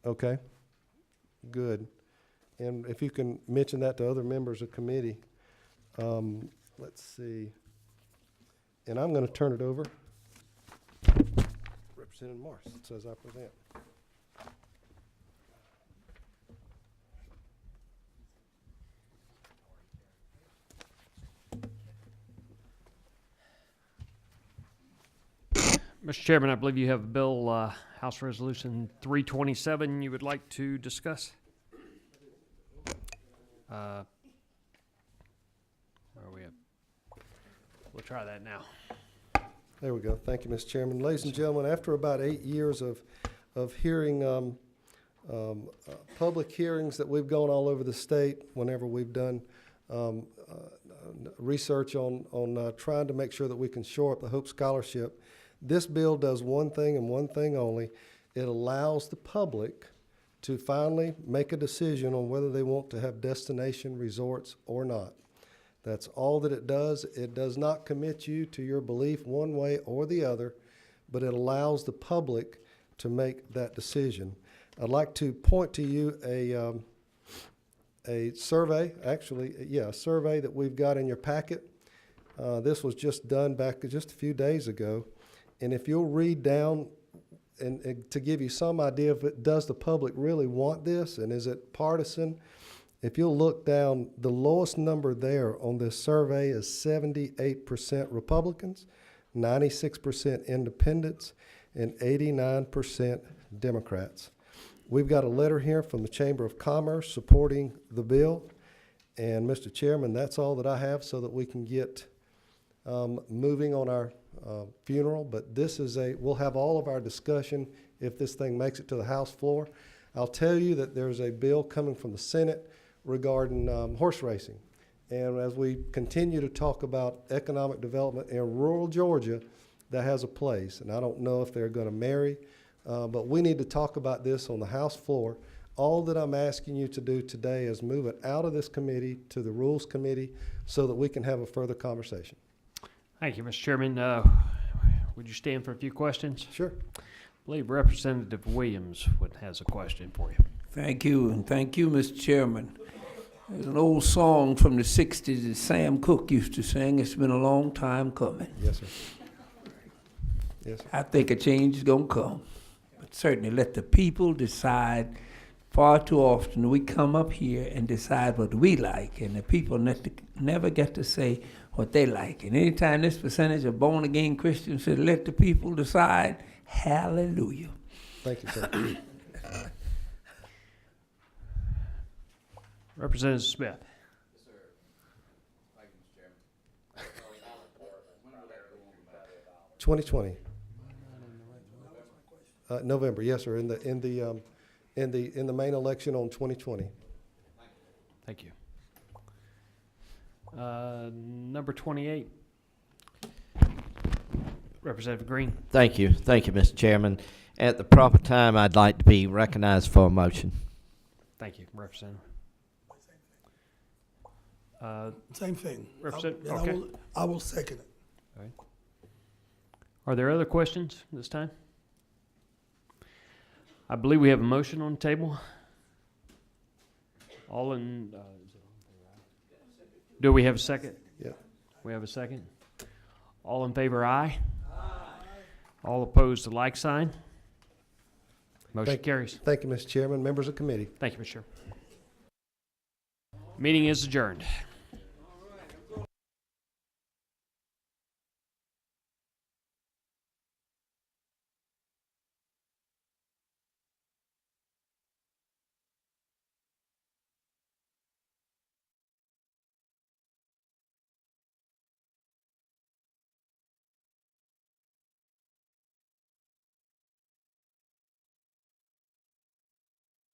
Okay, good. And if you can mention that to other members of committee. Let's see. And I'm going to turn it over. Representative Morris says I present. Mr. Chairman, I believe you have a bill, House Resolution 327, you would like to discuss? Where are we at? We'll try that now. There we go. Thank you, Mr. Chairman. Ladies and gentlemen, after about 8 years of hearing, public hearings that we've gone all over the state whenever we've done research on trying to make sure that we can shore up the Hope Scholarship, this bill does one thing and one thing only. It allows the public to finally make a decision on whether they want to have destination resorts or not. That's all that it does. It does not commit you to your belief one way or the other, but it allows the public to make that decision. I'd like to point to you a survey, a survey that we've got in your packet. This was just done back just a few days ago. And if you'll read down, and to give you some idea of it, does the public really want this, and is it partisan? If you'll look down, the lowest number there on this survey is 78% Republicans, 96% independents, and 89% Democrats. We've got a letter here from the Chamber of Commerce supporting the bill. And Mr. Chairman, that's all that I have so that we can get moving on our funeral. But this is we'll have all of our discussion if this thing makes it to the House floor. I'll tell you that there's a bill coming from the Senate regarding horse racing. And as we continue to talk about economic development in rural Georgia, that has a place. And I don't know if they're going to marry, but we need to talk about this on the House floor. All that I'm asking you to do today is move it out of this committee to the Rules Committee so that we can have a further conversation. Thank you, Mr. Chairman. Would you stand for a few questions? Sure. I believe Representative Williams has a question for you. Thank you, and thank you, Mr. Chairman. There's an old song from the 60s that Sam Cooke used to sing. It's been a long time coming. Yes, sir. Yes, sir. I think a change is going to come. But certainly let the people decide. Far too often we come up here and decide what we like, and the people never get to say what they like. And anytime this percentage of born-again Christians said, let the people decide, hallelujah. Thank you, sir. Representative Smith. Yes, sir. Thank you, Mr. Chairman. 2020. November, yes, sir. In the main election on 2020. Thank you. Number 28. Representative Green. Thank you, Mr. Chairman. At the proper time, I'd like to be recognized for a motion. Thank you, Representative. Same thing. Representative, And okay. I will second it. All right. Are there other questions this time? I believe we have a motion on the table. All in, do we have a second? Yeah. We have a second. All in favor, aye. Aye. All opposed, the like sign. Motion carries. Thank you, Mr. Chairman, members of committee. Thank you, Mr. Chair. Meeting is adjourned.